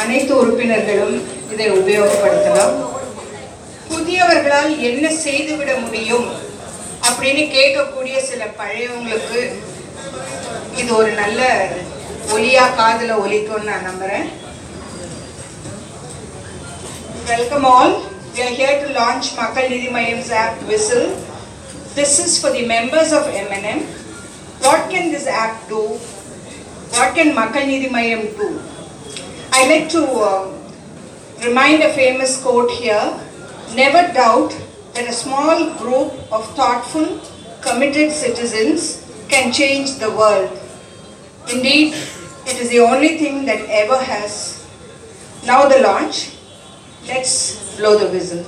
அனைத்து உறுப்பினர்களும் இதை உபயோகப்படுத்தலாம். புதியவர்களால் என்ன செய்துவிட முடியும் அப்படின்னு கேட்கக்கூடிய சில பழையவங்களுக்கு இது ஒரு நல்ல ஒலியா காதுல ஒலிக்கும்னு நான் நம்புறேன். Welcome all. We are here to launch Makkal Needhi Maiam's app Whistle. This is for the members of M&M. What can this app do? What can Makkal Needhi Maiam do? I like to remind a famous quote here. Never doubt that a small group of thoughtful, committed citizens can change the world. Indeed, it is the only thing that ever has. Now the launch. Let's blow the whistle.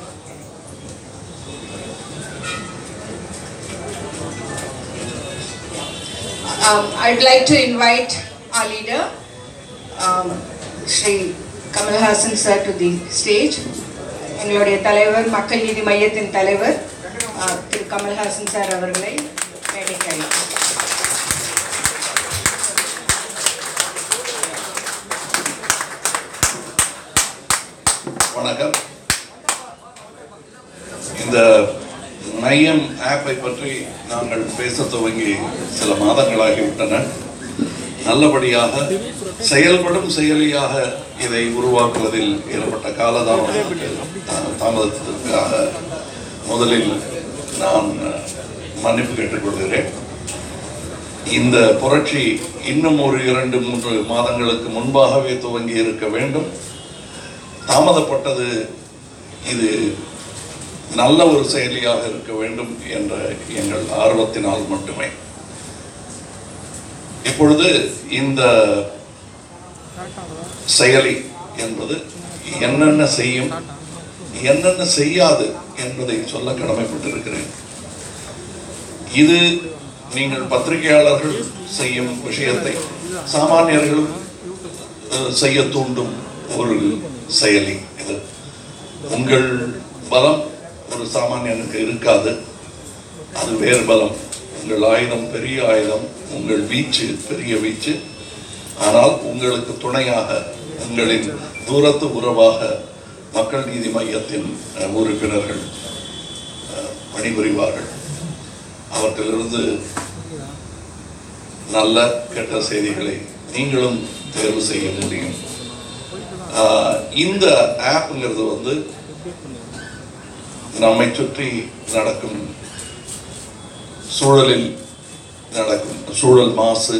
I'd like to invite our leader, Shri Kamal Haasan sir, to the stage. எங்களுடைய தலைவர் மக்கள் நீதி மையத்தின் தலைவர் திரு Kamal Haasan sir அவர்களை மேடைக்கு அழைக்கிறேன். வணக்கம். இந்த மையம் ஆப்பை பற்றி நாங்கள் பேச துவங்கி சில மாதங்களாகிவிட்டன. நல்லபடியாக செயல்படும் செயலியாக இதை உருவாக்குவதில் ஏற்பட்ட தாமதத்திற்காக முதலில் நான் மன்னிப்பு கேட்டுக்கொள்கிறேன். இந்த புரட்சி இன்னும் ஒரு 2-3 மாதங்களுக்கு முன்பாகவே துவங்கி இருக்க வேண்டும். தாமதப்பட்டது இது நல்ல ஒரு செயலியாக இருக்க வேண்டும் என்ற எங்கள் ஆர்வத்தினால் மட்டுமே. இப்பொழுது இந்த செயலி என்பது என்னென்ன செய்யும், என்னென்ன செய்யாது என்பதை சொல்ல கடமைப்பட்டிருக்கிறேன். இது நீங்கள் பத்திரிகையாளர்கள் செய்யும் விஷயத்தை சாமானியர்களும் செய்ய தூண்டும் ஒரு செயலி. இது உங்கள் பலம் ஒரு சாமானியனுக்கு இருக்காது, அது வேறு பலம். உங்கள் ஆயுதம் பெரிய ஆயுதம், உங்கள் வீச்சு பெரிய வீச்சு. ஆனால் உங்களுக்கு துணையாக உங்களின் தூரத்து உறவாக மக்கள் நீதி மையத்தின் உறுப்பினர்கள் பணிபுரிவார்கள். அவற்றிலிருந்து நல்ல கெட்ட செய்திகளை நீங்களும் தேர்வு செய்ய முடியும். இந்த ஆப்ங்கிறது நம்மை சுற்றி நடக்கும் சூழலில் நடக்கும் சூழல் மாசு,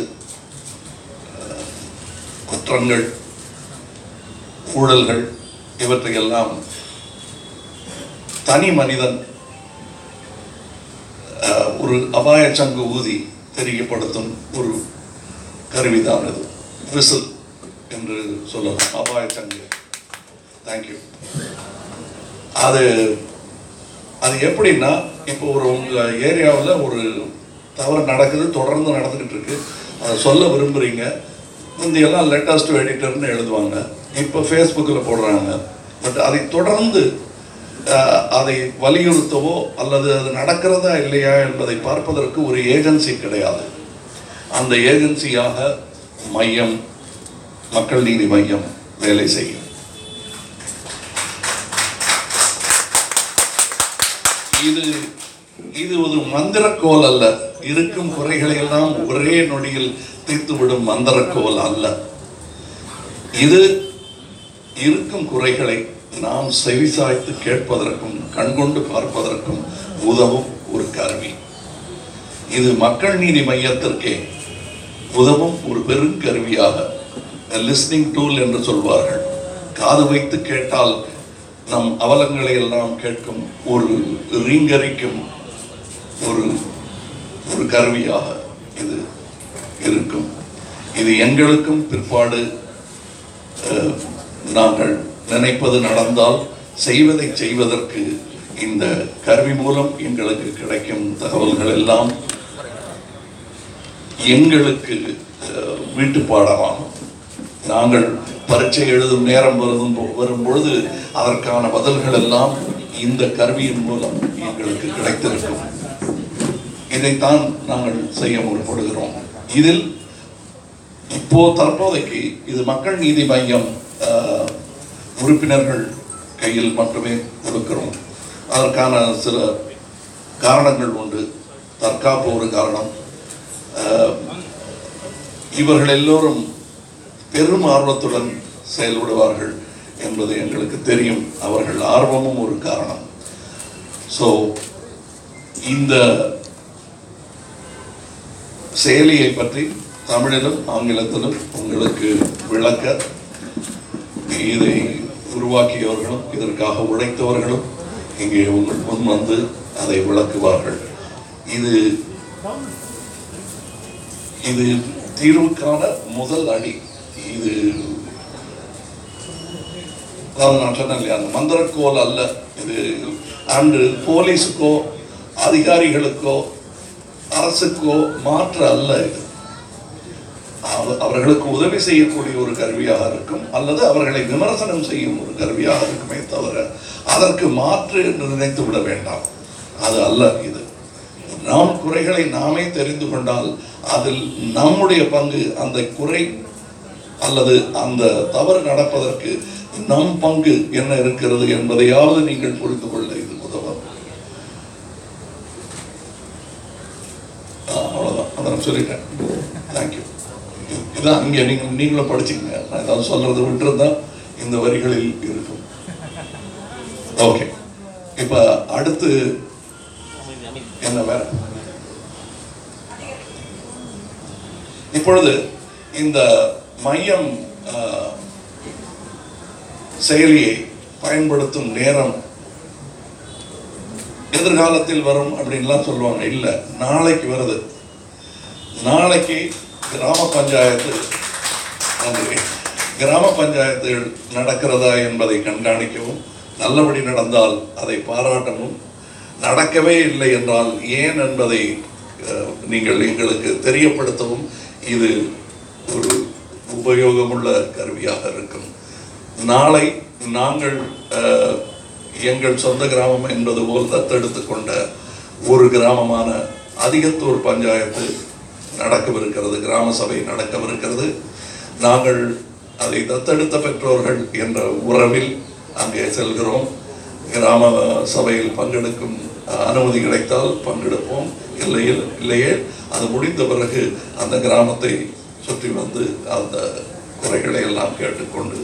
குற்றங்கள், ஊழல்கள் இவற்றையெல்லாம் தனி மனிதன் ஒரு அபாய சங்கு ஊதி தெரியப்படுத்தும் ஒரு கருவிதான் இது. விசில் என்று சொல்லலாம், அபாய சங்கு. தேங்க்யூ. அது எப்படின்னா, இப்போ உங்கள் ஏரியாவில் ஒரு தவறு நடக்குது, தொடர்ந்து நடந்துக்கிட்டு இருக்கு, அதை சொல்ல விரும்புகிறீங்க. முந்தையெல்லாம் லெட்டர்ஸ் டு எடிட்டர்னு எழுதுவாங்க, இப்போ ஃபேஸ்புக்கில் போடுறாங்க. பட் அதை தொடர்ந்து அதை வலியுறுத்தவோ அல்லது அது நடக்கிறதா இல்லையா என்பதை பார்ப்பதற்கு ஒரு ஏஜென்சி கிடையாது. அந்த ஏஜென்சியாக மையம், மக்கள் நீதி மையம் வேலை செய்யும். இது ஒரு மந்திரக்கோல் அல்ல. இருக்கும் குறைகளை எல்லாம் ஒரே நொடியில் தீர்த்துவிடும் மந்திரக்கோல் அல்ல. இது இருக்கும் குறைகளை நாம் செவிசாய்த்து கேட்பதற்கும் கண்கொண்டு பார்ப்பதற்கும் உதவும் ஒரு கருவி. இது மக்கள் நீதி மையத்திற்கே உதவும் ஒரு பெருங்கருவியாக, லிஸ்னிங் டூல் என்று சொல்வார்கள். காது வைத்து கேட்டால் நம் அவலங்களை எல்லாம் கேட்கும் ஒரு ரீங்கரிக்கும் ஒரு கருவியாக இது இருக்கும். இது எங்களுக்கும் பிற்பாடு நாங்கள் நினைப்பது நடந்தால் செய்வதை செய்வதற்கு இந்த கருவி மூலம் எங்களுக்கு கிடைக்கும் தகவல்கள் எல்லாம் எங்களுக்கு வீட்டு பாடமாகும். நாங்கள் பரீட்சை எழுதும் நேரம் வரும்பொழுது அதற்கான பதில்கள் எல்லாம் இந்த கருவியின் மூலம் எங்களுக்கு கிடைத்திருக்கும். இதைத்தான் நாங்கள் செய்ய முற்படுகிறோம். இதில் இப்போ தற்போதைக்கு இது மக்கள் நீதி மையம் உறுப்பினர்கள் கையில் மட்டுமே கொடுக்கிறோம். அதற்கான சில காரணங்கள் உண்டு. தற்காப்பு ஒரு காரணம். இவர்கள் எல்லோரும் பெரும் ஆர்வத்துடன் செயல்படுவார்கள் என்பது எங்களுக்கு தெரியும். அவர்கள் ஆர்வமும் ஒரு காரணம். ஸோ இந்த செயலியை பற்றி தமிழிலும் ஆங்கிலத்திலும் உங்களுக்கு விளக்க இதை உருவாக்கியவர்களும் இதற்காக உழைத்தவர்களும் இங்கே உங்கள் முன் வந்து அதை விளக்குவார்கள். இது இது தீர்வுக்கான முதல் அடி. இது நான் சொன்னேன் இல்லையா, அந்த மந்திரக்கோல் அல்ல இது. அன்று போலீஸுக்கோ அதிகாரிகளுக்கோ அரசுக்கோ மாற்று அல்ல இது. அவர்களுக்கு உதவி செய்யக்கூடிய ஒரு கருவியாக இருக்கும், அல்லது அவர்களை விமர்சனம் செய்யும் ஒரு கருவியாக இருக்குமே தவிர அதற்கு மாற்று என்று நினைத்து விட வேண்டாம். அது அல்ல இது. நாம் குறைகளை நாமே தெரிந்து கொண்டால் அதில் நம்முடைய பங்கு, அந்த குறை அல்லது அந்த தவறு நடப்பதற்கு நம் பங்கு என்ன இருக்கிறது என்பதையாவது நீங்கள் புரிந்து கொள்ள இது உதவும். அவ்வளவுதான், அதை நான் சொல்லிட்டேன். தேங்க்யூ. இதான் இங்கே நீங்களும் படிச்சுக்கங்க. நான் ஏதாவது சொல்றது விட்டுருந்தா இந்த வரிகளில் இருக்கும். ஓகே, இப்ப அடுத்து என்ன வேற? இப்பொழுது இந்த மையம் செயலியை பயன்படுத்தும் நேரம் எதிர்காலத்தில் வரும் அப்படின்லாம் சொல்லுவாங்க. இல்லை, நாளைக்கு வருது. நாளைக்கு கிராம பஞ்சாயத்துகள் நடக்கிறதா என்பதை கண்காணிக்கவும், நல்லபடி நடந்தால் அதை பாராட்டவும், நடக்கவே இல்லை என்றால் ஏன் என்பதை நீங்கள் எங்களுக்கு தெரியப்படுத்தவும் இது ஒரு உபயோகமுள்ள கருவியாக இருக்கும். நாளை நாங்கள் எங்கள் சொந்த கிராமம் என்பது போல் தத்தெடுத்து கொண்ட ஒரு கிராமமான அதிகத்தூர் பஞ்சாயத்து நடக்கவிருக்கிறது, கிராம சபை நடக்கவிருக்கிறது. நாங்கள் அதை தத்தெடுத்த பெற்றோர்கள் என்ற உறவில் அங்கே செல்கிறோம். கிராம சபையில் பங்கெடுக்கும் அனுமதி கிடைத்தால் பங்கெடுப்போம், இல்லையே அது முடிந்த பிறகு அந்த கிராமத்தை சுற்றி வந்து அந்த குறைகளை எல்லாம் கேட்டுக்கொண்டு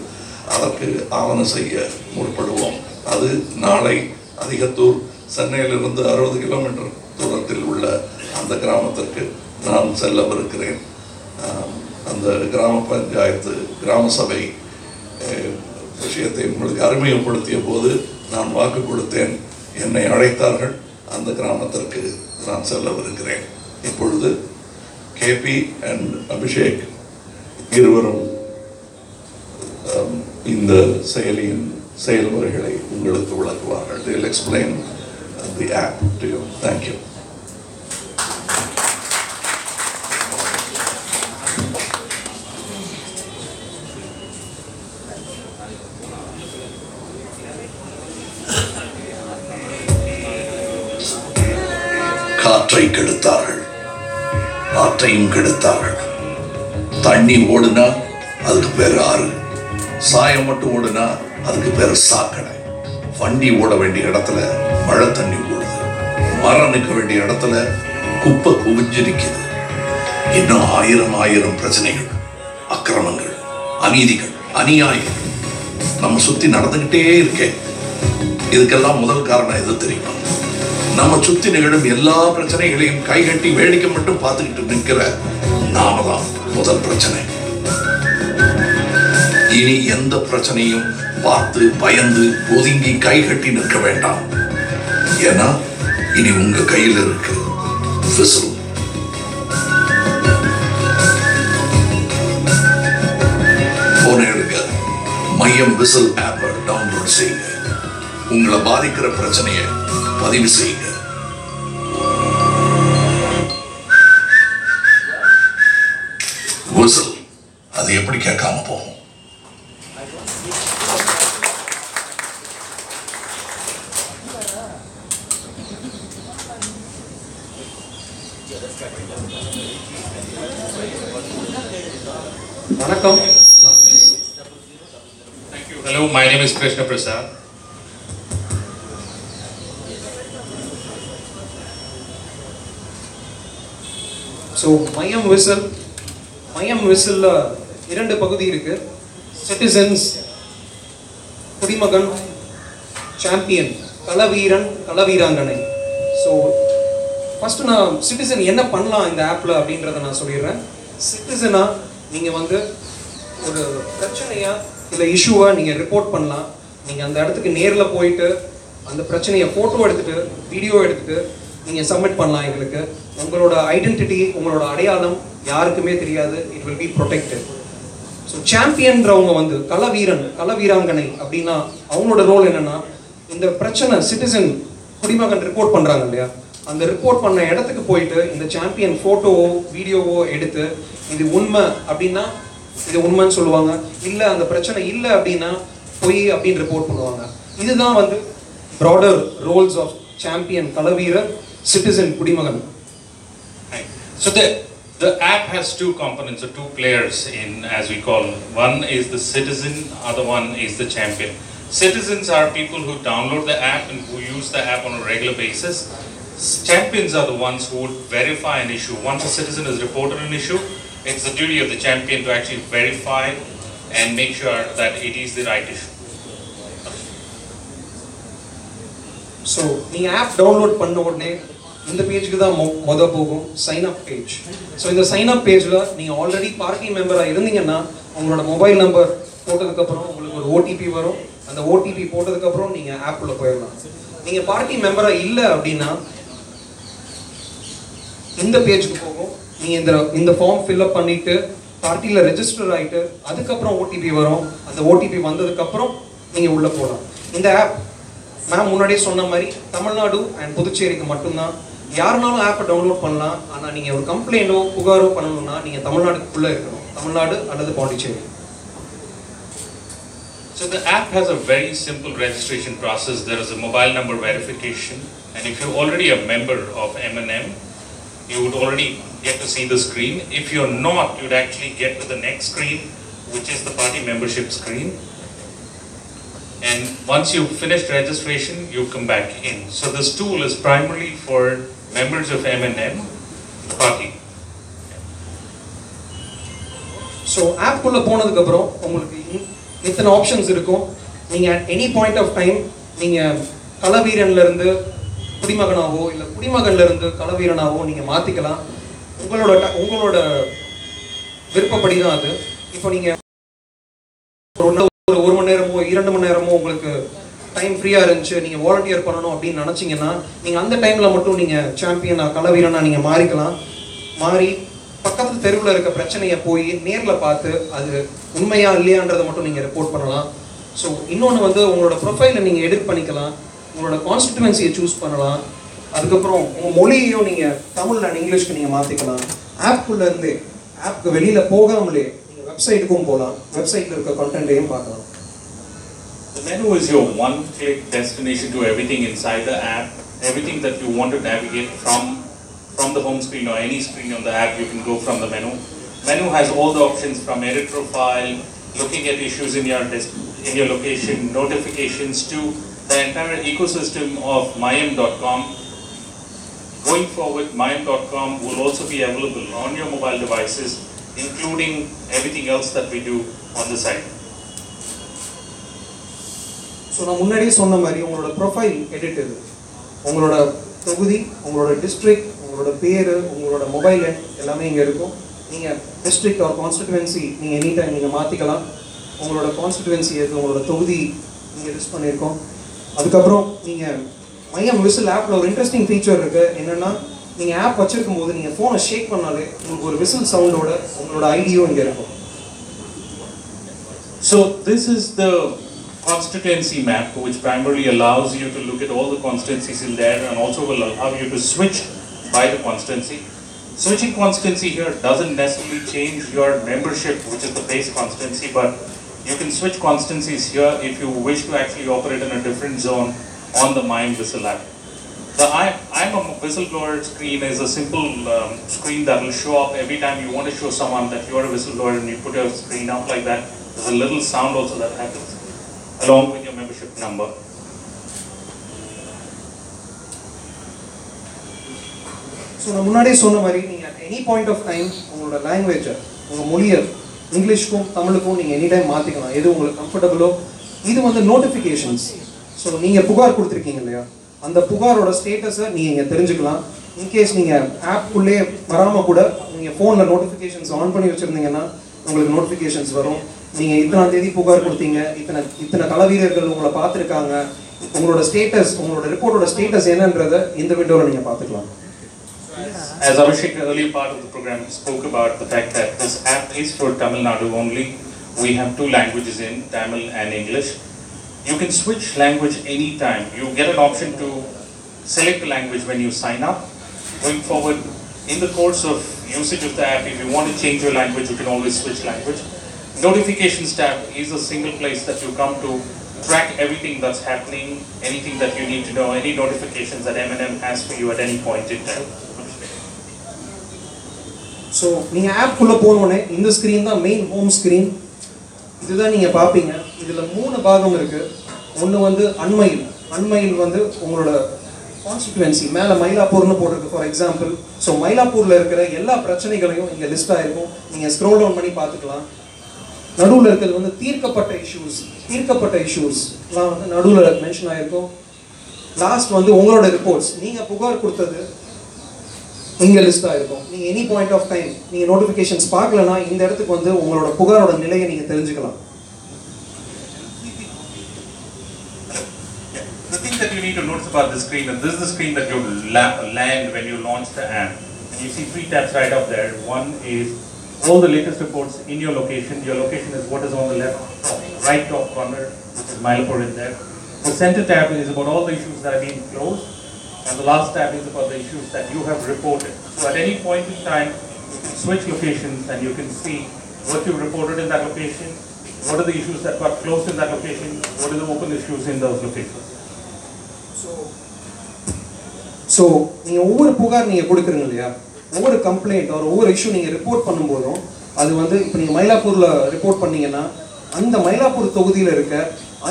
அதற்கு ஆவணம் செய்ய முற்படுவோம். அது நாளை அதிகத்தூர், சென்னையிலிருந்து 60 கிலோமீட்டர் தூரத்தில் உள்ள அந்த கிராமத்திற்கு நான் செல்லவிருக்கிறேன். அந்த கிராம பஞ்சாயத்து கிராம சபை விஷயத்தை உங்களுக்கு அறிமுகப்படுத்திய போது நான் வாக்கு கொடுத்தேன். என்னை அழைத்தார்கள். அந்த கிராமத்திற்கு நான் செல்லவிருக்கிறேன். இப்பொழுது கேபி அண்ட் அபிஷேக் இருவரும் இந்த செயலியின் செயல்முறைகளை உங்களுக்கு விளக்குவார்கள். They will explain the app to you. Thank you. காற்றை கெடுத்தார்கள், ஆற்றையும் கெடுத்தார்கள். தண்ணி ஓடுனா அதுக்கு பேர் ஆறு, சாயம் மட்டும் ஓடுனா அதுக்கு பேர் சாக்கடை. வண்டி ஓட வேண்டிய இடத்துல மழை தண்ணி ஓடுது, மரம் நிற்க வேண்டிய இடத்துல குப்பை குவிஞ்சிருக்குது. இன்னும் ஆயிரம் பிரச்சனைகள், அக்கிரமங்கள், அநீதிகள், அநியாயம் நம்ம சுத்தி நடந்துகிட்டே இருக்கேன். இதுக்கெல்லாம் முதல் காரணம் எது தெரியுமா? நம்ம சுத்தி நிகழும் எல்லா பிரச்சனைகளையும் கைகட்டி வேடிக்கை மட்டும் பார்த்துக்கிட்டு நிற்கிற நாம தான் முதல் பிரச்சனை. இனி எந்த பிரச்சனையும் பார்த்து பயந்து ஒதுங்கி கைகட்டி நிற்க வேண்டாம். ஏன்னா இனி உங்க கையில் இருக்கு விசில். போன் எடுங்க, மையம் விசில் ஆப்பை டவுன்லோட் செய்யுங்க. உங்களை பாதிக்கிற பிரச்சனையை பதிவு செய்யுங்க. விசில் அது எப்படி கேட்காம போகும்? வணக்கம். Hello, my name is Krishna Prasad. So Maiam whistle இரண்டு பகுதி இருக்கு. Citizens, குடிமகன், champion, களவீரன், களவீராங்கனை. So first நான் citizen என்ன பண்ணலாம் இந்த ஆப்ல அப்படின்றத நான் சொல்லிடுறேன். Citizen-ஆ நீங்க வந்து ஒரு பிரச்சனையா இல்ல இஷ்யூவா நீங்க ரிப்போர்ட் பண்ணலாம். நீங்க அந்த இடத்துக்கு நேர்ல போயிட்டு அந்த பிரச்சனையை போட்டோ எடுத்துட்டு வீடியோ எடுத்துட்டு நீங்க சப்மிட் பண்ணலாம். எங்களுக்கு உங்களோட ஐடென்டிட்டி, உங்களோட அடையாளம் யாருக்குமே தெரியாது. It will be protected. So சாம்பியன்றவங்க வந்து களவீரன், களவீராங்கனை அப்படின்னா அவங்களோட ரோல் என்னன்னா, இந்த பிரச்சனை சிட்டிசன் குடிமகன் ரிப்போர்ட் பண்றாங்க இல்லையா, அந்த ரிப்போர்ட் பண்ண இடத்துக்கு போயிட்டு இந்த சாம்பியன் போட்டோவோ வீடியோவோ எடுத்து இது உண்மை அப்படின்னா இது உண்மைன்னு சொல்லுவாங்க, இல்லை அந்த பிரச்சனை இல்லை அப்படின்னா பொய் அப்படின்னு ரிப்போர்ட் பண்ணுவாங்க. இதுதான் வந்து ப்ராடர் ரோல்ஸ் ஆஃப் சாம்பியன், களவீரர், citizen, kudimagan. So the app has two components or two players in, as we call. One is the citizen, other one is the champion. Citizens are people who download the app and who use the app on a regular basis. Champions are the ones who would verify an issue. Once a citizen has reported an issue, it's the duty of the champion to actually verify and make sure that it is the right issue. So நீங்க app download பண்ண உடனே இந்த பேஜுக்கு தான் போகும், sign up page. So இந்த sign up பேஜில் நீங்கள் ஆல்ரெடி பார்ட்டி மெம்பராக இருந்தீங்கன்னா உங்களோட மொபைல் நம்பர் போட்டதுக்கப்புறம் உங்களுக்கு ஒரு ஓடிபி வரும். அந்த ஓடிபி போட்டதுக்கப்புறம் நீங்கள் ஆப்பில் போயிடலாம். நீங்கள் பார்ட்டி மெம்பராக இல்லை அப்படின்னா இந்த பேஜுக்கு போகும். நீங்கள் இந்த ஃபார்ம் ஃபில்அப் பண்ணிவிட்டு பார்ட்டியில் ரெஜிஸ்டர் ஆகிட்டு அதுக்கப்புறம் ஓடிபி வரும். அந்த ஓடிபி வந்ததுக்கப்புறம் நீங்கள் உள்ளே போகலாம். இந்த ஆப் மேம் முன்னாடியே சொன்ன மாதிரி தமிழ்நாடு அண்ட் புதுச்சேரிக்கு மட்டும்தான். யாருனாலும் ஆப்பை டவுன்லோட் பண்ணலாம். ஆனால் நீங்கள் ஒரு கம்ப்ளைண்டோ புகாரோ பண்ணணும்னா நீங்கள் தமிழ்நாடுக்குள்ளே இருக்கணும், தமிழ்நாடு அல்லது Pondicherry. So the app has a very simple registration process. There is a mobile number verification, and if you're already a member of M&M, you would already get to see the screen. If you're not, you'd actually get to the next screen, which is the party membership screen. And once you've finished registration, you come back in. So this tool is primarily for members of M&M, the party. So ஆப்புக்குள்ளே போனதுக்கப்புறம் உங்களுக்கு இத்தனை options இருக்கும். நீங்கள் at any point of time நீங்கள் களவீரன்லேருந்து குடிமகனாகவோ இல்லை குடிமகன்லேருந்து களவீரனாகவோ நீங்கள் மாற்றிக்கலாம். உங்களோட விருப்பப்படி தான் அது. இப்போ நீங்கள் ஒரு மணி நேரமோ 2 மணி நேரமோ உங்களுக்கு டைம் ஃப்ரீயாக இருந்துச்சு, நீங்கள் வாலண்டியர் பண்ணணும் அப்படின்னு நினச்சிங்கன்னா நீங்கள் அந்த டைமில் மட்டும் நீங்கள் சாம்பியனாக களவீரனாக நீங்கள் மாறிக்கலாம். மாறி பக்கத்து தெருவில் இருக்க பிரச்சனையை போய் நேரில் பார்த்து அது உண்மையா இல்லையான்றதை மட்டும் நீங்கள் ரிப்போர்ட் பண்ணலாம். ஸோ இன்னொன்று வந்து உங்களோட ப்ரொஃபைலை நீங்கள் எடிட் பண்ணிக்கலாம், உங்களோட கான்ஸ்டிடுவன்சியை சூஸ் பண்ணலாம். அதுக்கப்புறம் உங்கள் மொழியையும் நீங்கள் தமிழ் அண்ட் இங்கிலீஷ்க்கு நீங்கள் மாற்றிக்கலாம். ஆப்புக்குள்ளேருந்து ஆப்புக்கு வெளியில் போகாமலே நீங்கள் வெப்சைட்டுக்கும் போகலாம், வெப்சைட்டில் இருக்க கண்டென்ட்டையும் பார்க்கலாம். The menu is your one-click destination to everything inside the app. Everything that you want to navigate from the home screen or any screen on the app, you can go from the menu. Menu has all the options from edit profile, looking at issues in your location, notifications, to the entire ecosystem of Maiam.com. Going forward, Maiam.com will also be available on your mobile devices, including everything else that we do on the site. So நான் முன்னாடியே சொன்ன மாதிரி உங்களோட profile edit இது, உங்களோட தொகுதி, உங்களோட district, உங்களோட பேர், உங்களோட மொபைல் எண் எல்லாமே இங்கே இருக்கும். நீங்கள் டிஸ்ட்ரிக்ட் ஆர் கான்ஸ்டிடுவன்சி நீங்கள் எனி டைம் நீங்கள் மாற்றிக்கலாம். உங்களோட கான்ஸ்டிடுவன்சி எது, உங்களோட தொகுதி நீங்கள் லிஸ்ட் பண்ணியிருக்கோம். அதுக்கப்புறம் நீங்கள் மையம் விசில் ஆப்பில் ஒரு இன்ட்ரெஸ்டிங் ஃபீச்சர் இருக்குது. என்னென்னா நீங்கள் ஆப் வச்சுருக்கும் போது நீங்கள் ஃபோனை ஷேக் பண்ணாலே உங்களுக்கு ஒரு விசில் சவுண்டோட உங்களோட ஐடியும் இங்கே இருக்கும். So this is the constituency map, which primarily allows you to look at all the constituencies in there and also will allow you to switch by the constituency. Switching constituency here doesn't necessarily change your membership, which is the base constituency, but you can switch constituencies here if you wish to actually operate in a different zone on the Maiam Whistle app. The I'm a whistleblower screen is a simple screen that will show up every time you want to show someone that you are a whistleblower and you put your screen up like that. There's a little sound also that happens. along with your membership number. So நான் முன்னாடியே சொன்ன மாதிரி நீங்கள் at any point of time உங்களோட லாங்குவேஜை உங்கள் மொழியை இங்கிலீஷ்க்கும் தமிழுக்கும் நீங்கள் எனி டைம் மாற்றிக்கலாம், எது உங்களுக்கு கம்ஃபர்டபுளோ. இது வந்து நோட்டிஃபிகேஷன்ஸ். ஸோ நீங்கள் புகார் கொடுத்துருக்கீங்க இல்லையா, அந்த புகாரோட ஸ்டேட்டஸை நீங்கள் இங்கே தெரிஞ்சுக்கலாம். இன்கேஸ் நீங்கள் ஆப்புக்குள்ளே வராமல் கூட நீங்கள் ஃபோனில் நோட்டிஃபிகேஷன்ஸ் ஆன் பண்ணி வச்சுருந்தீங்கன்னா உங்களுக்கு நோட்டிஃபிகேஷன்ஸ் வரும். நீங்கள் இத்தனாம் தேதி புகார் கொடுத்தீங்க, இத்தனை களவீரர்கள் உங்களை பார்த்துருக்காங்க, உங்களோட ஸ்டேட்டஸ், உங்களோட ரிப்போர்ட்டோட ஸ்டேட்டஸ் என்னன்றதை இந்த விண்டோவில் நீங்கள் பார்த்துக்கலாம். As Abhishek, the earlier part of the program, spoke about the fact that this app is for Tamil Nadu only. We have 2 languages in Tamil and English. You can switch language anytime. You get an option to select a language when you sign up. Going forward, in the course of usage of the app, if you want to change your language, you can always switch language. Notifications tab is a single place that you come to track everything that's happening, anything that you need to know, any notifications that M&M has for you at any point in time. So நீங்கள் ஆப்புக்குள்ளே போனோடனே இந்த screen தான் main home screen. இதுதான் நீங்கள் பார்ப்பீங்க. இதில் 3 பாகம் இருக்குது. ஒன்று வந்து அண்மையில் வந்து உங்களோட கான்ஸ்டிடுவன்சி மேலே மயிலாப்பூர்னு போட்டிருக்கு ஃபார் எக்ஸாம்பிள். ஸோ மயிலாப்பூரில் இருக்கிற எல்லா பிரச்சனைகளையும் இங்கே லிஸ்ட் ஆகிருக்கும். நீங்கள் ஸ்க்ரோல் டவுன் பண்ணி பார்த்துக்கலாம். நடுவில் இருக்கிறது வந்து தீர்க்கப்பட்ட இஷ்யூஸ்லாம் வந்து நடுவில் மென்ஷன் ஆகிருக்கும். லாஸ்ட் வந்து உங்களோட ரிப்போர்ட்ஸ், நீங்கள் புகார் கொடுத்தது இங்கே லிஸ்ட் ஆகிருக்கும். நீங்கள் எனி பாயிண்ட் ஆஃப் டைம் நீங்கள் நோட்டிஃபிகேஷன்ஸ் பார்க்கலன்னா இந்த இடத்துக்கு வந்து உங்களோட புகாரோட நிலையை நீங்கள் தெரிஞ்சுக்கலாம். The thing that you need to notice about this screen, and this is the screen that you land when you launch the app. And you see 3 tabs right up there. One is all the latest reports in your location. Your location is what is on the right top corner, which is Mylapore in there. The center tab is about all the issues that have been closed. And the last tab is about the issues that you have reported. So at any point in time, you can switch locations and you can see what you reported in that location, what are the issues that got closed in that location, what are the open issues in those locations. So நீங்கள் ஒவ்வொரு புகார் நீங்கள் கொடுக்குறீங்க இல்லையா, ஒவ்வொரு complaint ஒரு ஒவ்வொரு issue நீங்கள் ரிப்போர்ட் பண்ணும்போதும் அது வந்து இப்போ நீங்கள் மயிலாப்பூரில் ரிப்போர்ட் பண்ணீங்கன்னா அந்த மயிலாப்பூர் தொகுதியில் இருக்க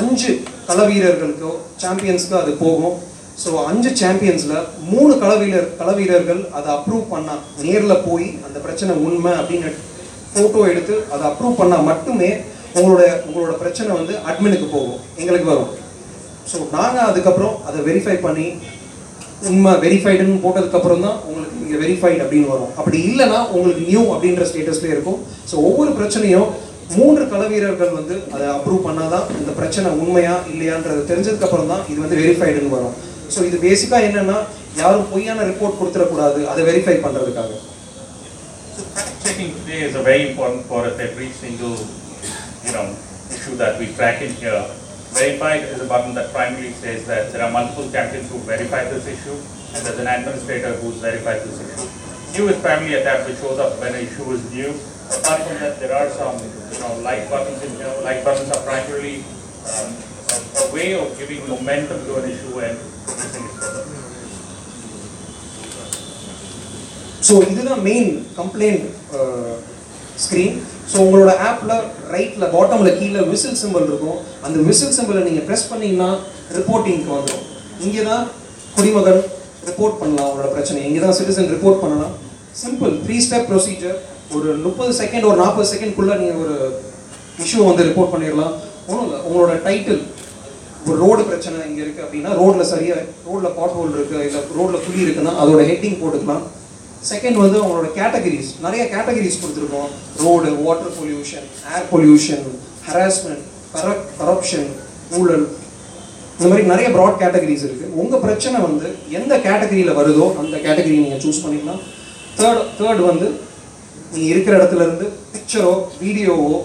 5 களவீரர்களுக்கோ சாம்பியன்ஸ்க்கு அது போகும். ஸோ 5 சாம்பியன்ஸில் 3 களவீரர்கள் அதை அப்ரூவ் பண்ணால், நேரில் போய் அந்த பிரச்சனை உண்மை அப்படின்னு ஃபோட்டோ எடுத்து அதை அப்ரூவ் பண்ணால் மட்டுமே உங்களோட பிரச்சனை வந்து அட்மினுக்கு போகும், எங்களுக்கு வரும். ஸோ நாங்கள் அதுக்கப்புறம் அதை வெரிஃபை பண்ணி உண்மை வெரிஃபைடுன்னு போட்டதுக்கப்புறம் தான் உங்களுக்கு இங்கே வெரிஃபைடு அப்படின்னு வரும். அப்படி இல்லைன்னா உங்களுக்கு நியூ அப்படின்ற ஸ்டேட்டஸ்லேயே இருக்கும். ஸோ ஒவ்வொரு பிரச்சனையும் 3 களவீரர்கள் வந்து அதை அப்ரூவ் பண்ணாதான் இந்த பிரச்சனை உண்மையா இல்லையான்றது தெரிஞ்சதுக்கப்புறம் தான் இது வந்து வெரிஃபைடுன்னு வரும். ஸோ இது பேசிக்காக என்னன்னா யாரும் பொய்யான ரிப்போர்ட் கொடுத்துடக்கூடாது, அதை வெரிஃபை பண்ணுறதுக்காக. Checking today is a very important part of every single issue that we track in here. Verified is a button that primarily says that there are multiple champions who verified this issue and there's an administrator who's verified this issue. New is primarily a tab which shows up when an issue is new. Apart from that, there are some like buttons in here. Like buttons are primarily a way of giving momentum to an issue and progressing it further. So இதுதான் main complaint screen. So உங்களோட ஆப்பில் ரைட்டில் பாட்டமில் கீழே whistle simple இருக்கும். அந்த whistle சிம்பிளை நீங்கள் ப்ரெஸ் பண்ணிங்கன்னா ரிப்போர்ட்டிங்க்கு வந்துடும். இங்கே தான் குடிமகன் ரிப்போர்ட் பண்ணலாம் உங்களோட பிரச்சனை, இங்கே தான் சிட்டிசன் ரிப்போர்ட் பண்ணலாம். Simple 3 step procedure. ஒரு 30 செகண்ட் ஒரு 40 செகண்ட்குள்ளே நீங்கள் ஒரு இஷ்யூ வந்து ரிப்போர்ட் பண்ணிடலாம். ஒன்றும் இல்லை, உங்களோட டைட்டில் ஒரு ரோடு பிரச்சனை இங்கே இருக்குது அப்படின்னா ரோடில் பாட் ஹோல் இருக்குது இல்லை ரோடில் குழி இருக்குன்னா அதோட ஹெட்டிங் போட்டுக்கலாம். செகண்ட் வந்து உங்களோட கேட்டகரிஸ், நிறைய கேட்டகரிஸ் கொடுத்துருக்கோம். Road, water pollution, air pollution, harassment, corruption, ஊழல், இந்த மாதிரி நிறைய ப்ராட் கேட்டகரிஸ் இருக்குது. உங்கள் பிரச்சனை வந்து எந்த கேட்டகரியில் வருதோ அந்த கேட்டகரி நீங்கள் சூஸ் பண்ணிக்கலாம். தேர்ட் வந்து நீங்கள் இருக்கிற இடத்துல இருந்து பிக்சரோ வீடியோவோ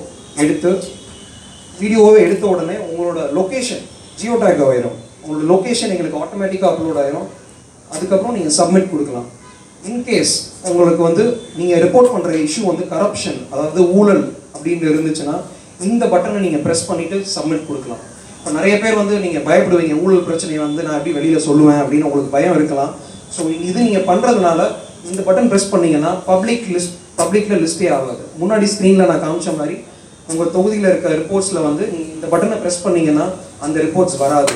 எடுத்த உடனே உங்களோட லொக்கேஷன் ஜியோ டேக் ஆயிரும். உங்களோட லொக்கேஷன் எங்களுக்கு ஆட்டோமேட்டிக்காக அப்லோட் ஆயிரும். அதுக்கப்புறம் நீங்கள் சப்மிட் கொடுக்கலாம். இன்கேஸ் உங்களுக்கு வந்து நீங்கள் ரிப்போர்ட் பண்ணுற இஷ்யூ வந்து கரப்ஷன், அதாவது ஊழல் அப்படின்னு இருந்துச்சுன்னா இந்த பட்டனை நீங்கள் ப்ரெஸ் பண்ணிவிட்டு சப்மிட் கொடுக்கலாம். இப்போ நிறைய பேர் வந்து நீங்கள் பயப்படுவீங்க, ஊழல் பிரச்சனையை வந்து நான் எப்படி வெளியில் சொல்லுவேன் அப்படின்னு உங்களுக்கு பயம் இருக்கலாம். ஸோ இது நீங்கள் பண்ணுறதுனால இந்த பட்டன் ப்ரெஸ் பண்ணிங்கன்னா பப்ளிக்கில் லிஸ்ட்டே ஆகாது. முன்னாடி ஸ்க்ரீனில் நான் காமிச்ச மாதிரி உங்கள் தொகுதியில் இருக்க ரிப்போர்ட்ஸில் வந்து இந்த பட்டனை ப்ரெஸ் பண்ணிங்கன்னா அந்த ரிப்போர்ட்ஸ் வராது.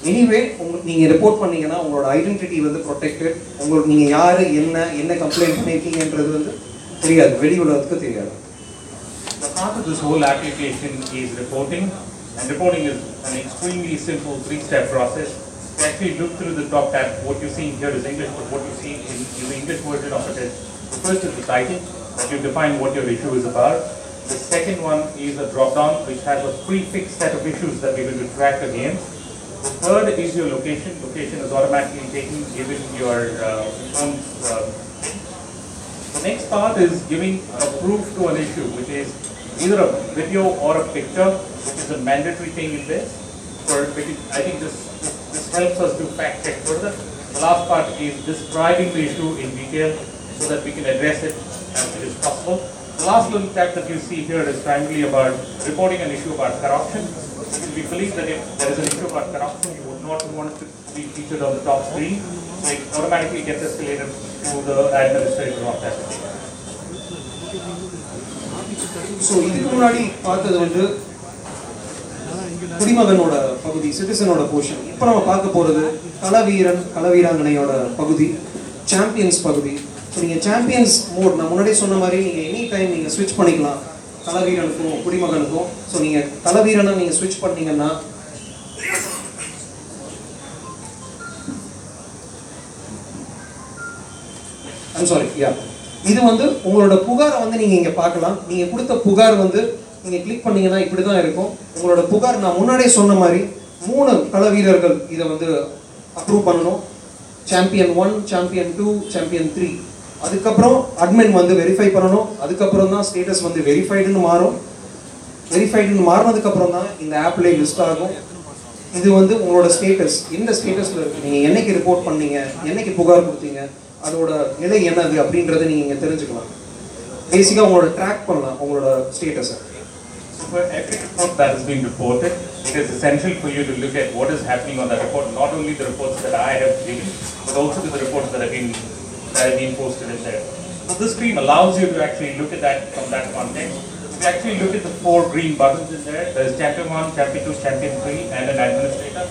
எனிவே நீங்கள் ரிப்போர்ட் பண்ணீங்கன்னா உங்களோட ஐடென்டிட்டி வந்து ப்ரொடெக்டட். உங்களுக்கு நீங்கள் யார் என்ன கம்ப்ளைண்ட் பண்ணியிருக்கீங்கன்றது வந்து தெரியாது, வெளி உலகத்துக்கு தெரியாது. The heart of this whole application is reporting, and reporting is an extremely simple 3-step process. To actually look through the top tab, what you're seeing here is English, but what you see in the English version of it is, the first is the title, that you define what your issue is about. The second one is a drop-down, which has a prefixed set of issues that we will track against. The third is your location. Location is automatically taken given your The next part is giving a proof to an issue, which is either a video or a picture, which is a mandatory thing in this. I think this helps us to fact check further. The last part is describing the issue in detail so that we can address it as it is possible. The last little tab that you see here is primarily about reporting an issue about corruption. Because we believe that if there is an issue about corruption, you would not want it to be featured on the top screen. So it automatically gets escalated to the administrator of that. So இதுக்கு முன்னாடி பார்த்தது வந்து குடிமகனோட பகுதி, சிட்டிசனோட portion. இப்போ நம்ம பார்க்க போகிறது களவீராங்கனையோட பகுதி, சாம்பியன்ஸ் பகுதி. ஸோ நீங்கள் சாம்பியன்ஸ் மோட், நான் முன்னாடியே சொன்ன மாதிரி நீங்கள் எனி டைம் நீங்கள் ஸ்விட்ச் பண்ணிக்கலாம் களவீரனுக்கும் குடிமகனுக்கும். ஸோ நீங்கள் களவீரனை நீங்கள் ஸ்விட்ச் பண்ணீங்கன்னா இது வந்து உங்களோட புகாரை வந்து நீங்கள் இங்கே பார்க்கலாம். நீங்கள் கொடுத்த புகார் வந்து நீங்கள் கிளிக் பண்ணீங்கன்னா இப்படி தான் இருக்கும் உங்களோட புகார். நான் முன்னாடியே சொன்ன மாதிரி 3 களவீரர்கள் இதை வந்து அப்ரூவ் பண்ணணும். Champion 1, champion 2, champion 3. அதுக்கப்புறம் அட்மின் வந்து வெரிஃபை பண்ணணும். அதுக்கப்புறம் தான் ஸ்டேட்டஸ் வந்து வெரிஃபைடுன்னு மாறும். வெரிஃபைடுன்னு மாறினதுக்கப்புறம் தான் இந்த ஆப்லேயே லிஸ்ட் ஆகும். இது வந்து உங்களோட ஸ்டேட்டஸ் எந்த ஸ்டேட்டஸில் இருக்குது, நீங்கள் என்னைக்கு ரிப்போர்ட் பண்ணீங்க, என்னைக்கு புகார் கொடுத்தீங்க, அதோட நிலை என்னது அப்படின்றத நீங்கள் இங்கே தெரிஞ்சுக்கலாம். பேசிக்காக உங்களோட ட்ராக் பண்ணலாம் உங்களோட ஸ்டேட்டஸை. For every report that has been reported, it is essential for you to look at what is happening on that report, not only the reports that I have given, but also the reports that have been posted in there. So this screen allows you to actually look at that from that context. If you actually look at the 4 green buttons in there, there is Champion 1, Champion 2, Champion 3, and an administrator,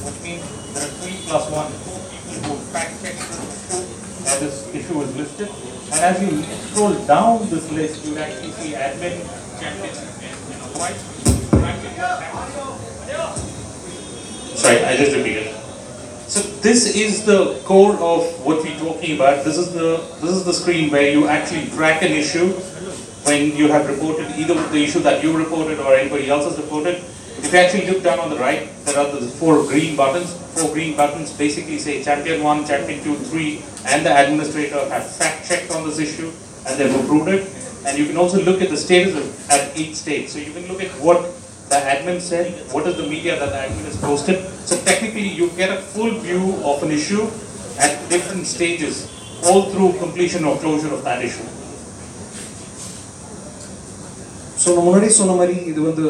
which means there are 3 plus 1, 4 people who fact check this issue, and this issue is listed. And as you scroll down this list, you will actually see admin, champion, Sorry, I just repeated. So this is the core of what we're talking about. This is the screen where you actually track an issue when you have reported either the issue that you reported or anybody else has reported. If you actually look down on the right, there are the 4 green buttons. 4 green buttons basically say Champion 1, Champion 2, 3, and the administrator have fact checked on this issue and they've approved it. And you can also look at the status at each stage. So you can look at what the admin said, what is the media that the admin has posted. So technically you get a full view of an issue at different stages, all through completion or closure of that issue. So நான் முன்னாடி சொன்ன மாதிரி இது வந்து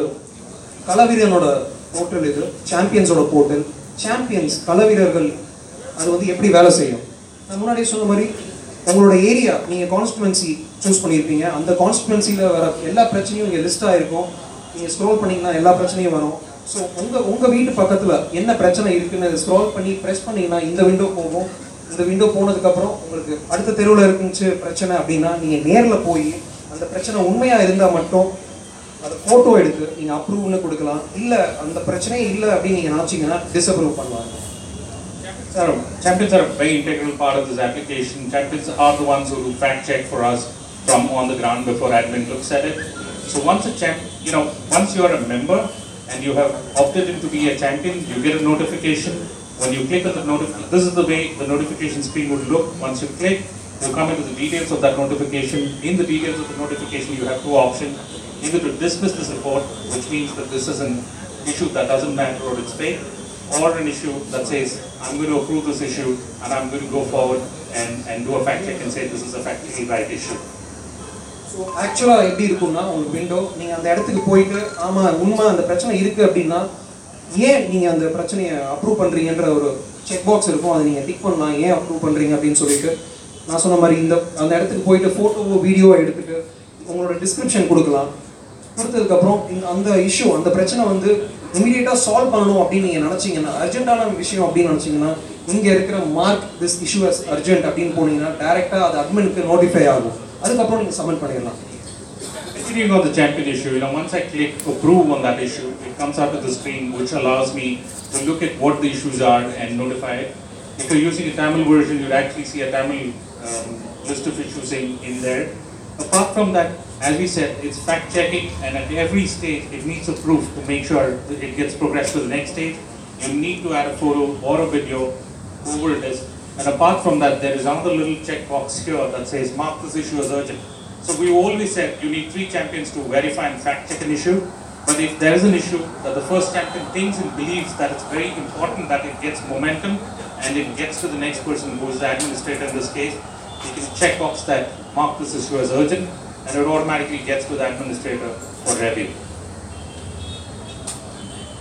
களவீரனோட portal, இது சாம்பியன்ஸோட portal. Champions களவீரர்கள் அது வந்து எப்படி வேலை செய்யும், நான் முன்னாடி சொன்ன மாதிரி உங்களோட ஏரியா நீங்கள் கான்ஸ்டிடுவன்சி சூஸ் பண்ணியிருப்பீங்க. அந்த கான்ஸ்டிடுவன்சியில் வர எல்லா பிரச்சனையும் இங்கே லிஸ்ட்டாக இருக்கும். நீங்கள் ஸ்க்ரோல் பண்ணிங்கன்னா எல்லா பிரச்சனையும் வரும். ஸோ உங்கள் வீட்டு பக்கத்தில் என்ன பிரச்சனை இருக்குன்னு ஸ்க்ரோல் பண்ணி ப்ரெஸ் பண்ணிங்கன்னா இந்த விண்டோ போகும். இந்த விண்டோ போனதுக்கப்புறம் உங்களுக்கு அடுத்த தெருவில் இருந்துச்சு பிரச்சனை அப்படின்னா நீங்கள் நேரில் போய் அந்த பிரச்சனை உண்மையாக இருந்தால் மட்டும் அதை ஃபோட்டோ எடுத்து நீங்கள் அப்ரூவ்னு கொடுக்கலாம். இல்லை அந்த பிரச்சனையே இல்லை அப்படின்னு நீங்கள் நினச்சிங்கன்னா டிஸ்அப்ரூவ் பண்ணலாம். Champions are a very integral part of this application. Champions are the ones who do fact check for us from on the ground before admin looks at it. So once once you are a member and you have opted in to be a champion, you get a notification. When you click on the notification, this is the way the notification screen would look. Once you click, you come into the details of that notification. In the details of the notification, you have 2 options. Either to dismiss this report, which means that this is an issue that doesn't matter or it's fake, or an issue that says, I'm going to approve this issue and I'm going to go forward and do a fact check and say this is a factually right issue. So ஆக்சுவலாக எப்படி இருக்கும்னா உங்களுக்கு window நீங்கள் அந்த இடத்துக்கு போயிட்டு ஆமாம் உண்மை அந்த பிரச்சனை இருக்குது அப்படின்னா ஏன் நீங்கள் அந்த பிரச்சனையை அப்ரூவ் பண்ணுறீங்கன்ற ஒரு செக் பாக்ஸ் இருக்கும். அதை நீங்கள் டிக் பண்ணலாம் ஏன் அப்ரூவ் பண்ணுறீங்க அப்படின்னு சொல்லிட்டு. நான் சொன்ன மாதிரி அந்த இடத்துக்கு போயிட்டு ஃபோட்டோவோ வீடியோவோ எடுத்துகிட்டு உங்களோட டிஸ்கிரிப்ஷன் கொடுக்கலாம். கொடுத்ததுக்கப்புறம் அந்த இஷ்யூ அந்த பிரச்சனை வந்து இமீடியட்டாக சால்வ் பண்ணணும் அப்படின்னு நீங்கள் நினச்சிங்கன்னா, அர்ஜென்ட்டான விஷயம் அப்படின்னு நினச்சிங்கன்னா, இங்கே இருக்கிற mark this issue as urgent அப்படின்னு போனீங்கன்னா டேரெக்டாக அது அட்மினுக்கு நோட்டிஃபை ஆகும். அதுக்கப்புறம் நீங்கள் சப்மிட் பண்ணிடலாம். Continuing on the champion issue, once I click approve on that issue, it comes up to the screen which allows me to look at what the issues are and notify it. If you're using a Tamil version, you'd actually see a Tamil list of issues in there. Apart from that, as we said, it's fact checking, and at every stage it needs a proof to make sure that it gets progressed to the next stage. You need to add a photo or a video, whoever it is. And apart from that, there is another little checkbox here that says mark this issue as urgent. So we always said you need 3 champions to verify and fact check an issue. But if there is an issue that the first champion thinks and believes that it's very important that it gets momentum and it gets to the next person who is the administrator in this case, you can check box that mark this issue as urgent, and it automatically gets to the administrator for review.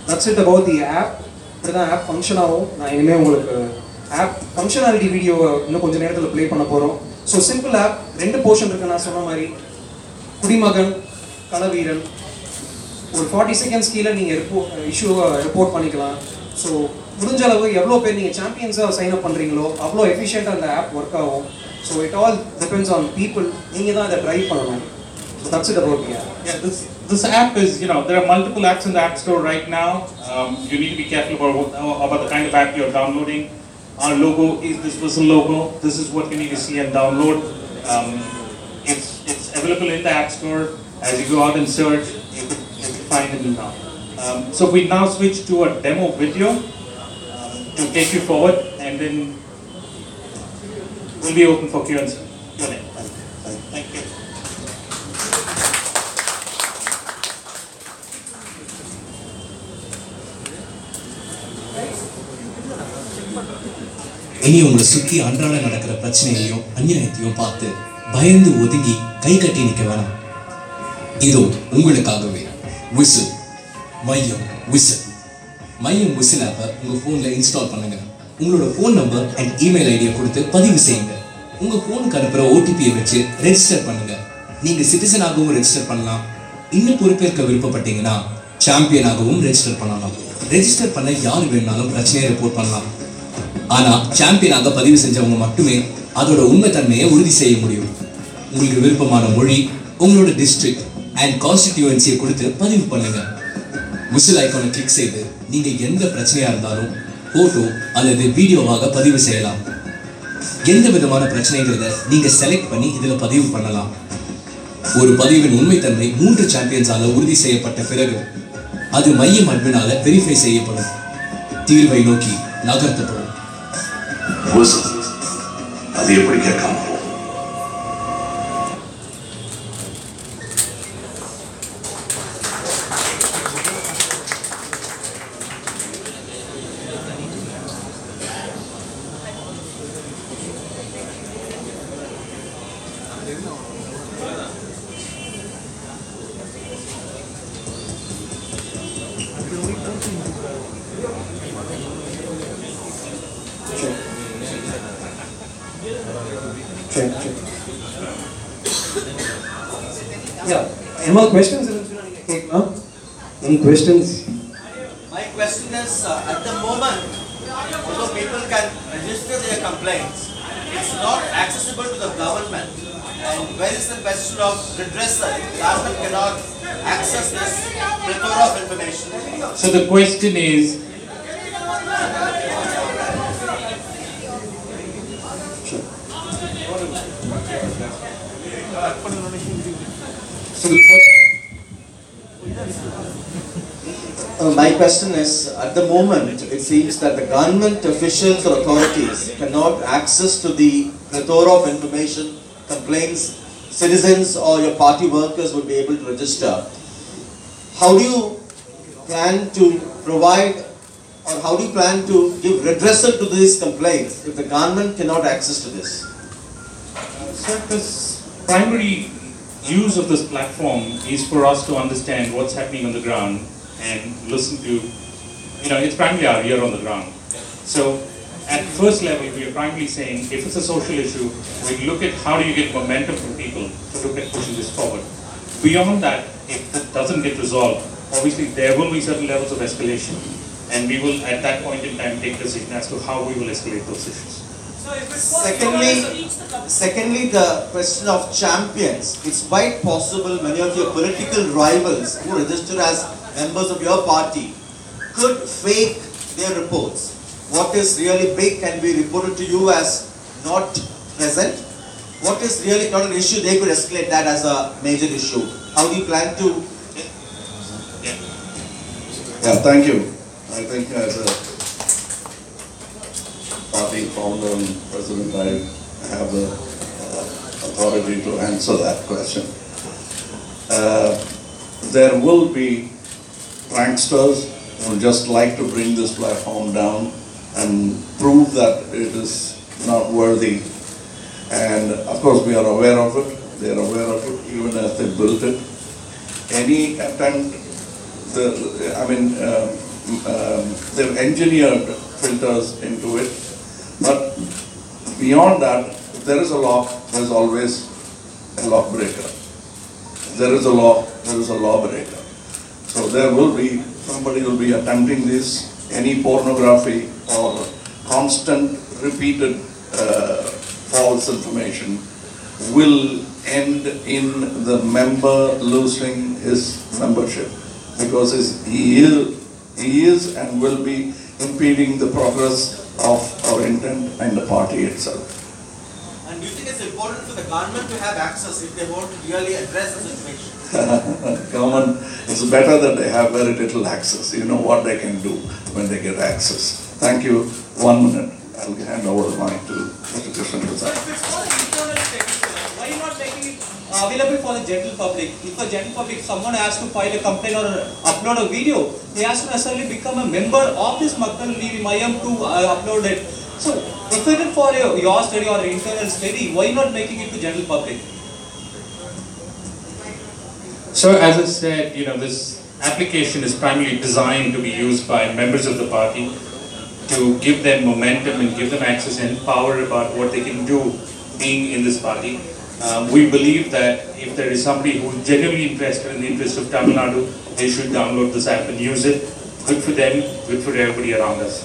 That's it about the app. இப்படிதான் app function ஆகும். நான் இனிமேல் உங்களுக்கு app functionality வீடியோவை இன்னும் கொஞ்சம் நேரத்தில் play பண்ண போகிறோம். ஸோ சிம்பிள் ஆப் 2 போர்ஷன் இருக்கு. நான் சொன்ன மாதிரி குடிமகன், களவீரன், ஒரு 40 செகண்ட்ஸ் கீழே நீங்கள் இஷ்யூவை ரிப்போர்ட் பண்ணிக்கலாம். ஸோ முடிஞ்ச அளவு எவ்வளோ பேர் நீங்கள் சாம்பியன்ஸாக சைன் அப் பண்ணுறீங்களோ அவ்வளோ எஃபிஷியண்ட்டாக அந்த ஆப் ஒர்க் ஆகும். So it all depends on people. நீங்கள் தான் அதை ட்ரைவ் பண்ணணும். So that's it about This app is, there are multiple apps in the App Store right now. You need to be careful about the kind of app you're downloading. Our logo is this Whistle logo. This is what you need to see and download. It's available in the App Store. As you go out and search, you can find it now. So we now switch to a demo video to take you forward, and then we'll be open for Q&A. Thank you. இனி உங்களை சுத்தி அன்றாட நடக்கிற பிரச்சனையையும் அநியாயத்தையும் பார்த்து பயந்து ஒதுங்கி கை கட்டி நிற்க வேணாம். இதோ உங்களுக்காகவே விசில், மையம் விசில். மையம் விசில் ஆப்பை உங்கள் ஃபோனில் இன்ஸ்டால் பண்ணுங்க. உங்களோட ஃபோன் நம்பர் அண்ட் இமெயில் ஐடியை கொடுத்து பதிவு செய்யுங்க. உங்கள் ஃபோனுக்கு அனுப்புகிற ஓடிபியை வச்சு ரெஜிஸ்டர் பண்ணுங்க. நீங்கள் சிட்டிசனாகவும் ரெஜிஸ்டர் பண்ணலாம். இன்னும் பொறுப்பேற்க விருப்பப்பட்டீங்கன்னா சாம்பியனாகவும் ரெஜிஸ்டர் பண்ணலாம். ரெஜிஸ்டர் பண்ண யார் வேணாலும் பிரச்சனையை ரிப்போர்ட் பண்ணலாம். ஆனால் சாம்பியனாக பதிவு செஞ்சவங்க மட்டுமே அதோட உண்மைத்தன்மையை உறுதி செய்ய முடியும். உங்களுக்கு விருப்பமான மொழி, உங்களோட டிஸ்ட்ரிக்ட் அண்ட் கான்ஸ்டிடியூவன்சியை கொடுத்து பதிவு பண்ணுங்க. விசில் ஐக்கானை கிளிக் செய்து நீங்கள் எந்த பிரச்சனையாக இருந்தாலும் ஃபோட்டோ அல்லது வீடியோவாக பதிவு செய்யலாம். எந்த விதமான பிரச்சனைங்கிறத நீங்கள் செலக்ட் பண்ணி இதில் பதிவு பண்ணலாம். ஒரு பதிவின் உண்மைத்தன்மை 3 சாம்பியன்ஸால உறுதி செய்யப்பட்ட பிறகு அது மையம் அட்மினால வெரிஃபை செய்யப்படும். தீர்வை நோக்கி நகர்த்தப்படும். அது எப்படி கேட்காம Any more questions? Any questions? My question is, at the moment, although people can register their complaints, it's not accessible to the government. And where is the question of redressal? Government cannot access this plethora of information. So the question is, my question is, at the moment, it seems that the government officials or authorities cannot access to the plethora of information, complaints, citizens or your party workers would be able to register. How do you plan to provide, or how do you plan to give redressal to these complaints if the government cannot access to this? Sir, this primary use of this platform is for us to understand what's happening on the ground and listen to, it's primarily our ear on the ground. So at first level, we are primarily saying, if it's a social issue, we look at how do you get momentum from people to look at pushing this forward. Beyond that, if it doesn't get resolved, obviously there will be certain levels of escalation, and we will at that point in time take a decision as to how we will escalate those issues. Secondly, the question of champions. It's quite possible many of your political rivals who register as members of your party could fake their reports. What is really big can be reported to you as not present. What is really not an issue, they could escalate that as a major issue. How do you plan to? Yeah, thank you. I think as a party founder and president, I have the authority to answer that question. There will be pranksters who would just like to bring this platform down and prove that it is not worthy. And of course we are aware of it, they are aware of it even as they built it. Any attempt, they've engineered filters into it, but beyond that, if there is a law, there is always a law breaker. There is a law, there is a lawbreaker. So there will be, somebody will be attempting this, any pornography or constant repeated false information will end in the member losing his membership, because he is and will be impeding the progress of our intent and the party itself. And do you think it's important for the government to have access if they want to really address the situation? Government, it's better that they have very little access. You know what they can do when they get access. Thank you. 1 minute. I'll hand over the mic to Mr. Krishnan Prasad. If it's for the internal technical, why are you not making it available for the general public? If the general public, someone has to file a complaint or upload a video, he has to necessarily become a member of this Maiam to upload it. So, if it is for your study or internal study, why not making it to general public? So as I said, this application is primarily designed to be used by members of the party to give them momentum and give them access and power about what they can do being in this party. We believe that if there is somebody who is genuinely interested in the interest of Tamil Nadu, they should download this app and use it. Good for them, good for everybody around us.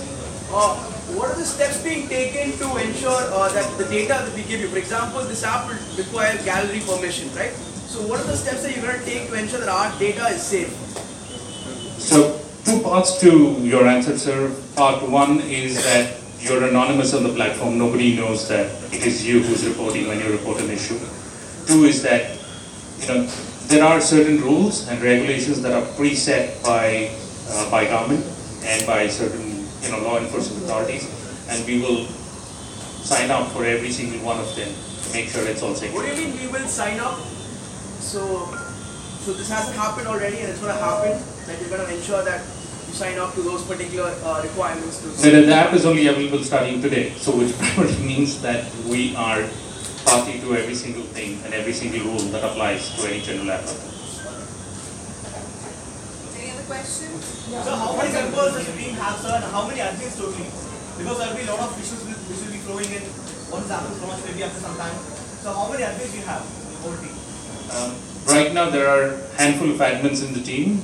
What are the steps being taken to ensure that the data that we give you, for example, this app will require gallery permission, right? So what are the steps that you're going to take to ensure that our data is safe? So, two parts to your answer, sir. Part one is that you're anonymous on the platform. Nobody knows that it is you who's reporting when you report an issue. Two is that, there are certain rules and regulations that are preset by government and by certain, law enforcement authorities, and we will sign up for every single one of them to make sure it's all safe. What do you mean we will sign up? So this hasn't happened already and it's going to happen, that you're going to ensure that you sign up to those particular requirements. So the app is only available starting today, so which primarily means that we are party to every single thing and every single rule that applies to any general app. Any other questions? So how many members does the team have, sir, and how many admins totally? Because there will be a lot of issues which will be flowing in. What is happening so much maybe after some time. So how many admins do you have in the whole team? Right now there are a handful of admins in the team.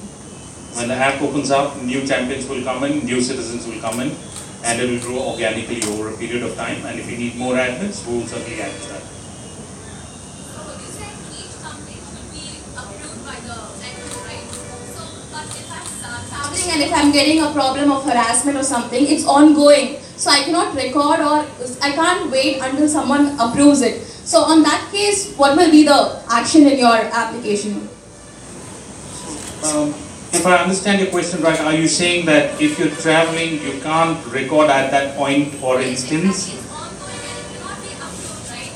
When the app opens up, new champions will come in, new citizens will come in, and it will grow organically over a period of time. And if we need more admins, we will certainly add to that. So you said each complaint should be approved by the admin, right? So, but if I'm traveling and if I'm getting a problem of harassment or something, it's ongoing. So I cannot record or I can't wait until someone approves it. So on that case, what will be the action in your application? If I understand your question right, are you saying that if you're traveling, you can't record at that point or instance? It's ongoing and it cannot be approved, right?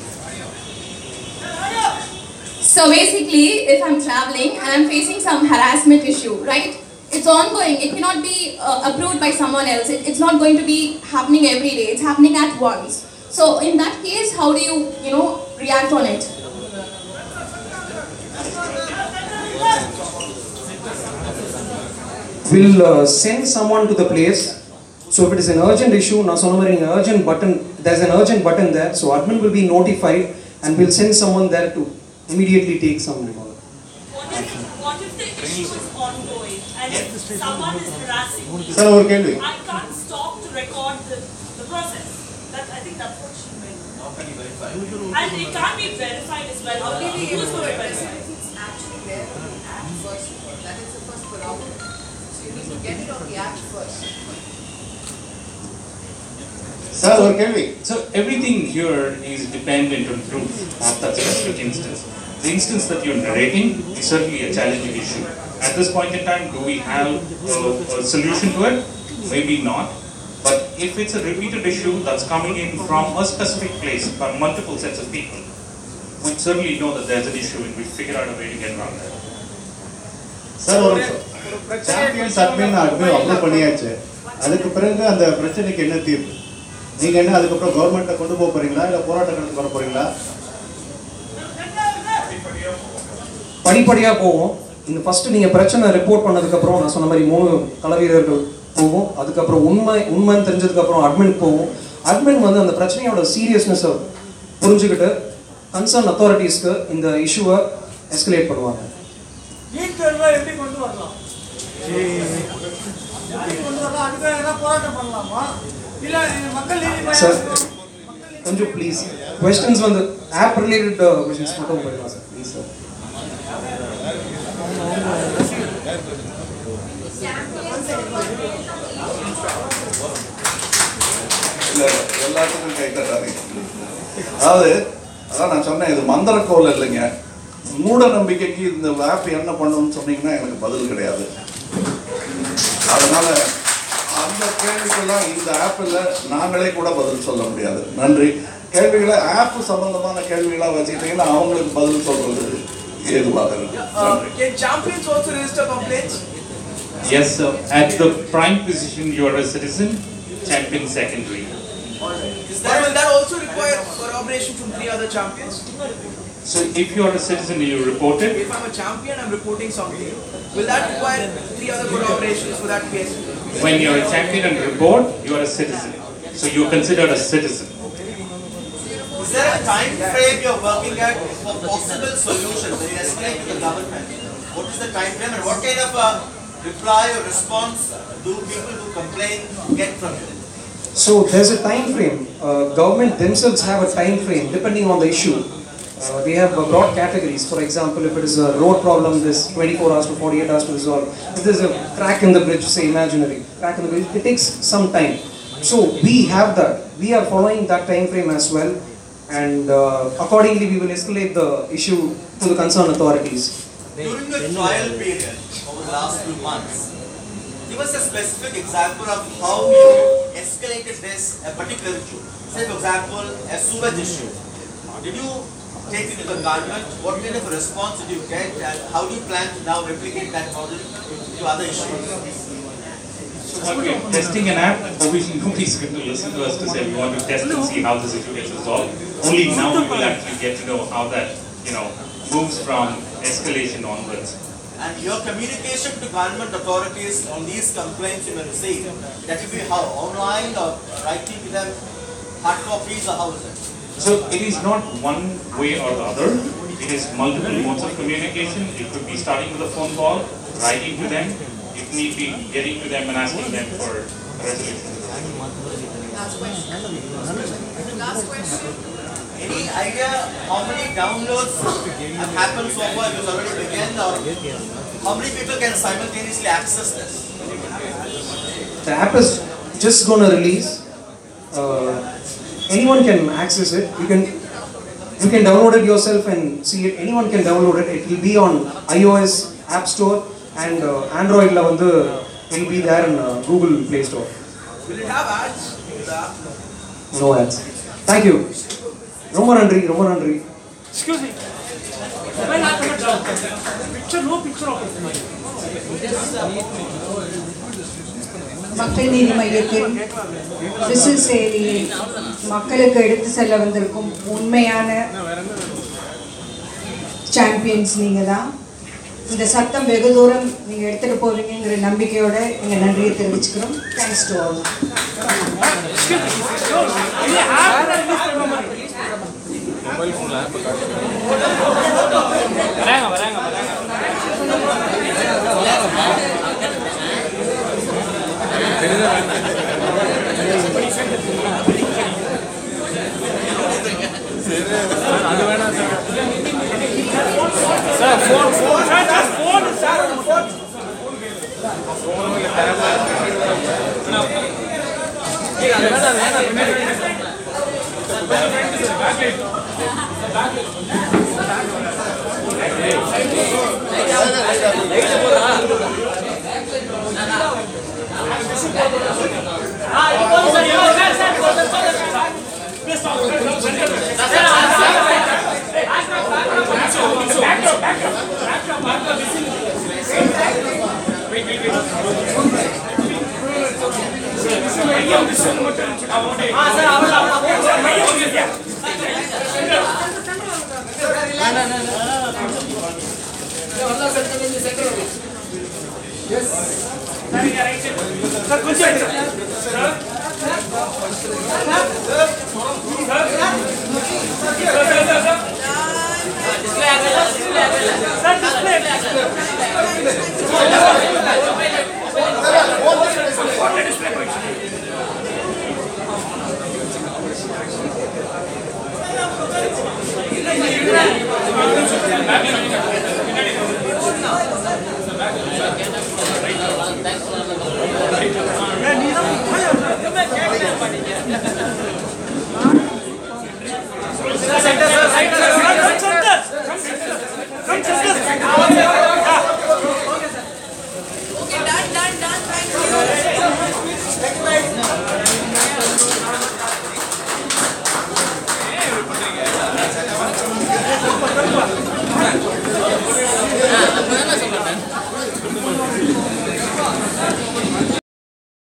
So basically, if I'm traveling and I'm facing some harassment issue, right? It's ongoing. It cannot be approved by someone else. It's not going to be happening every day. It's happening at once. So in that case, how do you, react on it? We'll send someone to the place. So if it is an urgent issue, urgent button, there's an urgent button there. So admin will be notified and we'll send someone there to immediately take some action. What if issue is ongoing and if someone is harassing me, Sir, ஒரு கேள்வி. I can't stop to record the process. I think that's what she meant. And it can't be verified as well. How can we use the word verified? It's actually there on the app first. That is the first prerogative. So you need to get it on the app first. Sir, ஒரு கேள்வி. So everything here is dependent on truth of that specific instance. The instance that you're narrating is certainly a challenging issue. At this point in time, do we have a solution to it? Maybe not. But if it's a repeated issue that's coming in from a specific place by multiple sets of people, we certainly know that there's an issue and we figure out a way to get around that. Sir, ஒரு champions admin approve பண்ணியாச்சு. அதுக்கு பிறகு அந்த பிரச்சனைக்கு என்ன தீர்வு? நீங்க என்ன அதுக்கப்புறம் கவர்மெண்ட்டை கொண்டு போக போறீங்களா இல்லை போராட்டங்களுக்கு வர போறீங்களா? படிப்படியாக போவோம். இந்த ஃபர்ஸ்ட் நீங்கள் பிரச்சனை ரிப்போர்ட் பண்ணதுக்கப்புறம் நான் சொன்ன மாதிரி 3 கள வீரர்கள் போகும். அதுக்கப்புறம் உண்மைன்னு தெரிஞ்சதுக்கப்புறம் அட்மின் போகும். அட்மின் வந்து அந்த பிரச்சனையோட சீரியஸ்னஸை புரிஞ்சுக்கிட்டு கன்சர்ன் அத்தாரிட்டிஸ்க்கு இந்த இஷ்யூவை எஸ்கலேட் பண்ணுவாங்க. நீட் தேர்வை எப்படி கொண்டு வரலாம்? அதுக்காக போராட்டம் பண்ணலாமா? இல்லை மக்கள் நீதி சார் கொஞ்சம் ப்ளீஸ் கொஸ்டின்ஸ் வந்து ஆப் ரிலேட்டட் கொஸ்டின்ஸ் மட்டும் போயிடலாம் சார் ப்ளீஸ் சார். இல்லை எல்லாத்துக்கும் கை தட்டாதீங்க. அதான் நான் சொன்னேன், இது மந்திரக்கோல் இல்லைங்க. மூட நம்பிக்கைக்கு இந்த ஆப் என்ன பண்ணணும்னு சொன்னீங்கன்னா எனக்கு பதில் கிடையாது. அதனால அந்த கேள்விக்கெல்லாம் இந்த ஆப்பில் நாங்களே கூட பதில் சொல்ல முடியாது. நன்றி. கேள்விகளை ஆப் சம்பந்தமான கேள்விகளாக வச்சுக்கிட்டீங்கன்னா அவங்களுக்கு பதில் சொல்றது ஏதுவாக இருக்கு. Can champions also register complaints? Yes, sir. At the prime position, you are a citizen. Champion secondary. Will that also require corroboration from 3 other champions? So if you are a citizen, you report it. If I'm a champion, I'm reporting something. Will that require 3 other corroborations for that case? When you're a champion and report, you are a citizen. So you're considered a citizen. Is there a time frame you're working at for possible solutions when you escalate to the government? What is the time frame and what kind of a reply or response do people who complain get from you? So there's a time frame. Government themselves have a time frame depending on the issue. They have broad categories. For example, if it is a road problem, there's 24 hours to 48 hours to resolve. If there's a crack in the bridge, say imaginary crack in the bridge, it takes some time. So we have that. We are following that time frame as well, and accordingly we will escalate the issue to the concerned authorities. During the trial period over the last few months, give us a specific example of how you escalated this a particular issue. Say for example, a sewage issue. Did you take it to the government? What kind of a response did you get, and how do you plan to now replicate that model to other issues? Okay, testing an app, obviously nobody's going to listen to us to say we want to test and see how this issue gets resolved. Only now we will actually get to know how that, moves from escalation onwards. And your communication to government authorities on these complaints you may receive, that will be how? Online or writing to them, hard copies, or how is it? So it is not one way or the other. It is multiple modes of communication. It could be starting with a phone call, writing to them, if need be, getting to them and asking them for a resolution. Last question. Last question. Any idea how many downloads have happened so far? It was already begun, or how many people can simultaneously access this? The app is just going to release. Anyone can access it. You can download it yourself and see it. Anyone can download it. It will be on iOS App Store and Android la vandu it will be there in Google Play Store. Will it have ads in the app? No ads. Thank you. ரொம்ப நன்றி. Excuse me. No picture of it. மக்கள் நீதி மையத்தின் whistle செயலியை மக்களுக்கு எடுத்து செல்ல வந்திருக்கும் உண்மையான சாம்பியன்ஸ் நீங்கள் தான். இந்த சத்தம் வெகு தூரம் நீங்கள் எடுத்துகிட்டு போவீங்கிற நம்பிக்கையோட எங்கள் நன்றியை தெரிவிச்சுக்கிறோம். Thanks to all. மொபைல் ஃபோனில் ஆப் வராங்க Sir, display.